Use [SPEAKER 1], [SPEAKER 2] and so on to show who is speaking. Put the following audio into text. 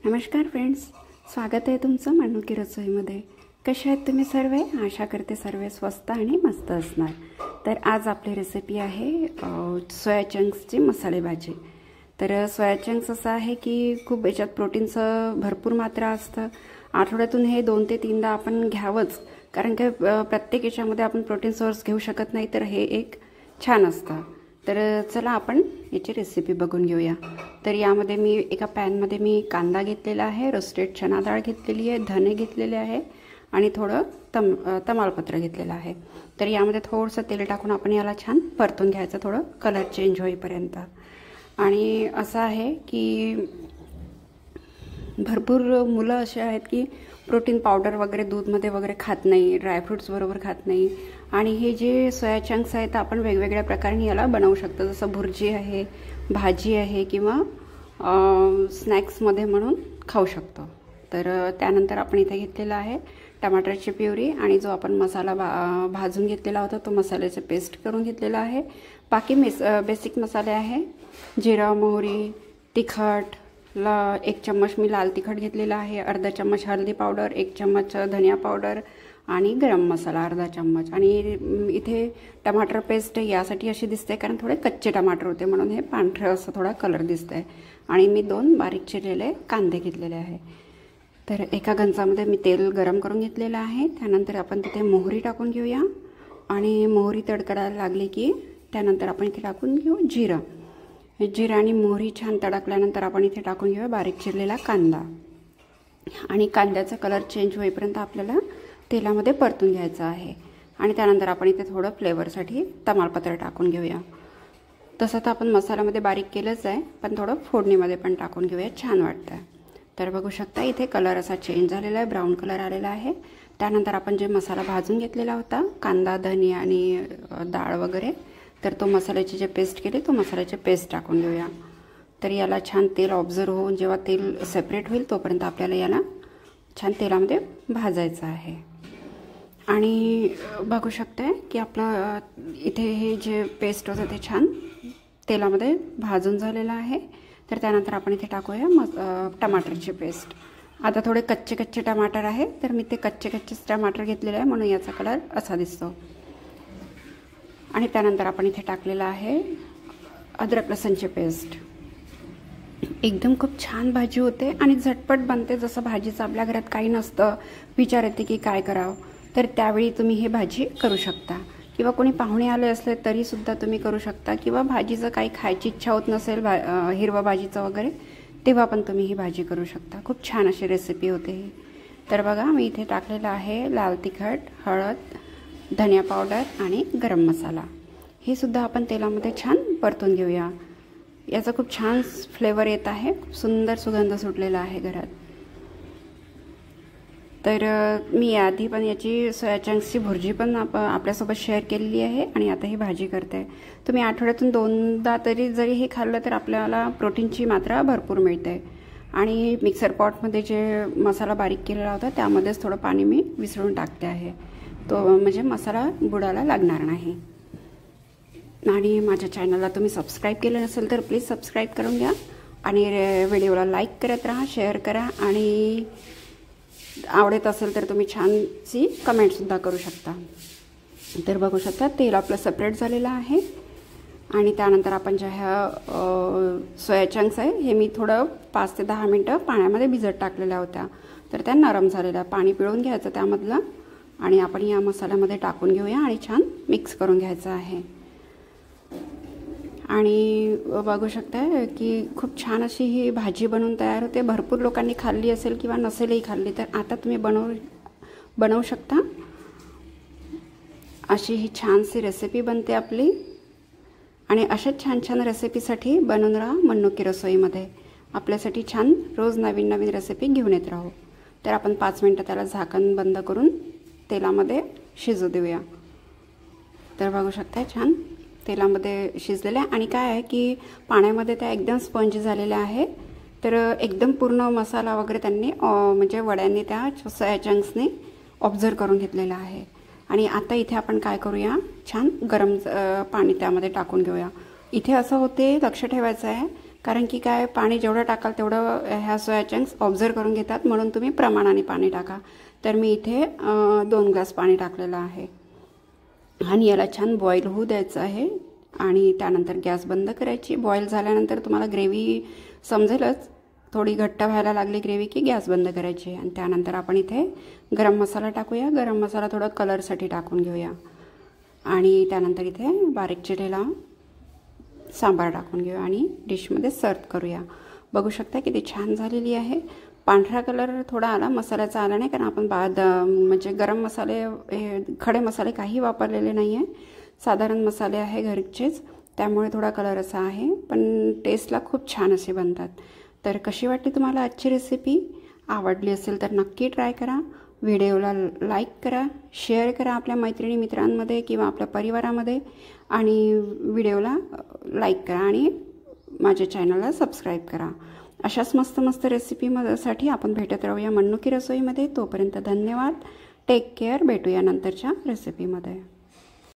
[SPEAKER 1] नमस्कार फ्रेंड्स, स्वागत आहे तुमचं मनुकी रसोईमध्ये। कशा आहेत तुम्ही सर्व? आशा करते सर्व स्वस्त आणि मस्त असणार। तर आज आपली रेसिपी आहे सोया चंक्सची मसाले भाजी। तर सोया चंक्स असं आहे की खूप याच्यात प्रोटीनचं भरपूर मात्रा असतं। आठवड्यातून हे 2 ते 3दा आपण घ्यावंच, कारण की प्रत्येक याच्यामध्ये आपण प्रोटीन सोर्स घेऊ शकत नाही, तर हे एक छान असतं। तर चला आपण याची रेसिपी बघून घेऊया। तर यामध्ये मी एका पॅनमध्ये मी कांदा घेतलेला आहे, रोस्टेड चना डाळ घेतलेली आहे, धने घेतलेले आहे आणि थोडं तमालपत्र घेतलेलं आहे। तर यामध्ये थोडंसं तेल टाकून आपण याला छान परतून घ्यायचं, थोडं कलर चेंज होईपर्यंत। आणि असं आहे की भरपूर मुलं असे आहेत की प्रोटीन पावडर वगैरे दूधमध्ये वगैरे खात नाही, ड्रायफ्रूट्स बरोबर खात नाही। आणि हे जे सोया चंक्स आहेत आपण वेगवेगळ्या प्रकारे याला बनवू शकतो, जसं भुर्जी आहे, भाजी आहे किंवा स्नॅक्समध्ये म्हणून खाऊ शकतो। तर त्यानंतर आपण इथे घेतलेला आहे टमाटरची प्युरी आणि जो आपण मसाला भाजून घेतलेला होता तो मसाल्याचे पेस्ट करून घेतलेला आहे। बाकी बेसिक मसाले आहे जिरा, मोहरी, तिखट, 1 चम्मच मी लाल तिखट घेतलेला आहे, अर्धा चम्मच हळदी पावडर, 1 चम्मच धनिया पावडर आणि गरम मसाला अर्धा चम्मच। आणि इथे टमाटर पेस्ट यासाठी अशी दिसते कारण थोडे कच्चे टमाटर होते म्हणून हे पांढरं असं थोडा कलर दिसतंय। आणि मी 2 बारीक चिरलेले कांदे घेतलेले आहे। तर एका गंजामध्ये मी तेल गरम करून घेतलेलं आहे। त्यानंतर आपण तिथे मोहरी टाकून घेऊया आणि मोहरी तडतडायला लागली की त्यानंतर आपण इथे टाकून घेऊ जिरं। जिरा आणि मोहरी छान तडकल्यानंतर आपण इथे टाकून घेऊया बारीक चिरलेला कांदा आणि कांद्याचा कलर चेंज होईपर्यंत आपल्याला तेलामध्ये परतून घ्यायचं आहे। आणि त्यानंतर आपण इथे थोडं फ्लेवरसाठी तमालपत्र टाकून घेऊया। तसं तर आपण मसाल्यामध्ये बारीक केलंच आहे, पण थोडं फोडणीमध्ये पण टाकून घेऊया, छान वाटतं। तर बघू शकता इथे कलर असा चेंज झालेला आहे, ब्राऊन कलर आलेला आहे। त्यानंतर आपण जे मसाला भाजून घेतलेला होता कांदा, धने आणि डाळ वगैरे, तर तो मसाल्याची जे पेस्ट केली तो मसाल्याचे पेस्ट टाकून घेऊया। तर याला छान तेल ऑब्झर्व होऊन जेव्हा तेल सेपरेट होईल तोपर्यंत आपल्याला याला छान तेलामध्ये भाजायचं आहे। आणि बघू शकते की आपलं इथे हे जे पेस्ट होतं ते छान तेलामध्ये भाजून झालेलं आहे। तर त्यानंतर आपण इथे टाकूया टमाटरची पेस्ट। आता थोडे कच्चे कच्चे टमाटर आहे, तर मी ते कच्चे टमाटर घेतलेले आहे म्हणून याचा कलर असा दिसतो। आणि त्यानंतर आपण इथे टाकलेला आहे अद्रक लसूणची पेस्ट। एकदम खूप छान भाजी होते आणि झटपट बनते। जसं भाजीचं आपल्या घरात काही नसतं, विचार येते की काय करावं, तर त्यावेळी तुम्ही ही भाजी करू शकता। किंवा कोणी पाहुणे आले असले तरीसुद्धा तुम्ही करू शकता, किंवा भाजीचं काही खायची इच्छा होत नसेल हिरवा भाजीचं वगैरे, तेव्हा पण तुम्ही ही भाजी करू शकता। खूप छान अशी रेसिपी होते ही। तर बघा मी इथे टाकलेलं आहे लाल तिखट, हळद, धनिया पावडर आणि गरम मसाला। हे सुद्धा आपण तेलामध्ये छान परतून घेऊया। याचा खूप छान फ्लेवर येत आहे, खूप सुंदर सुगंध सुटलेला आहे घरात। तर मी आधी पण याची सोया चंक्सची भुर्जी पण आपल्यासोबत शेअर केलेली आहे आणि आता ही भाजी करते। तुम्ही आठवड्यातून 2दा तरी जरी हे खाल्लं तर आपल्याला प्रोटीनची मात्रा भरपूर मिळते। आणि मिक्सर पॉटमध्ये जे मसाला बारीक केलेला होता त्यामध्येच थोडं पाणी मी विसळून टाकते आहे, तो म्हणजे मसाला बुडाला लागणार नाही। आणि माझ्या चॅनलला तुम्ही सबस्क्राईब केलं नसेल तर प्लीज सबस्क्राईब करून घ्या आणि व्हिडिओला लाईक करत राहा, शेअर करा आणि आवडत असेल तर तुम्ही छानशी कमेंटसुद्धा करू शकता। तर बघू शकता तेल आपलं सेपरेट झालेलं आहे। आणि त्यानंतर आपण ज्या ह्या सोया चंक्स आहे हे मी थोडं 5 ते 10 मिनटं पाण्यामध्ये भिजत टाकलेल्या होत्या, तर त्या नरम झालेल्या, पाणी पिळून घ्यायचं त्यामधलं आणि आपण या मसाल्यामध्ये टाकून घेऊया आणि छान मिक्स करून घ्यायचं आहे। आणि बघू शकता की खूप छान अशी ही भाजी बनवून तयार होते। भरपूर लोकांनी खाल्ली असेल किंवा नसेलही खाल्ली तर आता तुम्ही बनवू शकता। अशी ही छानशी रेसिपी बनते आपली। आणि अशाच छान छान रेसिपीसाठी बनवून राहा मनुकी रसोईमध्ये। आपल्यासाठी छान रोज नवीन नवीन रेसिपी घेऊन येत राहू। तर आपण 5 मिनटं त्याला झाकण बंद करून तेलामध्ये शिजू देऊया। तर बघू शकता छान तेलामध्ये शिजलेल्या आणि काय आहे की पाण्यामध्ये त्या एकदम स्पंज झालेल्या आहे, तर एकदम पूर्ण मसाला वगैरे त्यांनी म्हणजे वड्यांनी त्या सोया चंक्सने ऑब्झर्व करून घेतलेला आहे। आणि आता इथे आपण काय करूया, छान गरम पाणी त्यामध्ये टाकून घेऊया। इथे असं होते, लक्ष ठेवायचं आहे कारण की काय, पाणी जेवढं टाकाल तेवढं ह्या सोया चंक्स ऑब्झर्व करून घेतात, म्हणून तुम्ही प्रमाणाने पाणी टाका. तर मी इथे 2 ग्लास पाणी टाकलेलं आहे आणि याला छान बॉईल होऊ द्यायचं आहे. आणि त्यानंतर गॅस बंद करायची. बॉईल झाल्यानंतर तुम्हाला ग्रेव्ही समजेलच, थोडी घट्ट व्हायला लागली ग्रेव्ही की गॅस बंद करायची. आणि त्यानंतर आपण इथे गरम मसाला टाकूया. गरम मसाला थोडा कलरसाठी टाकून घेऊया. आणि त्यानंतर इथे बारीक चिरलेला सांबार टाकून घेऊया आणि डिशमध्ये सर्व करूया. बघू शकता किती छान झालेली आहे. पांढरा कलर थोडा आला, मसाल्याचा आला नाही, कारण आपण म्हणजे गरम मसाले, खडे मसाले काही वापरलेले नाही आहे. साधारण मसाले आहे घरचेच, त्यामुळे थोडा कलर असा आहे, पण टेस्टला खूप छान असे बनतात. तर कशी वाटली तुम्हाला आजची रेसिपी? आवडली असेल तर नक्की ट्राय करा. व्हिडिओला लाईक करा, शेअर करा आपल्या मैत्रिणी मित्रांमध्ये किंवा आपल्या परिवारामध्ये, आणि व्हिडिओला लाईक करा आणि माझ्या चॅनलला सबस्क्राईब करा. अशाच मस्त मस्त रेसिपीसाठी आपण भेटत राहूया मन्नू की रसोईमध्ये. तोपर्यंत धन्यवाद. Take care. भेटूया नंतरच्या रेसिपीमध्ये.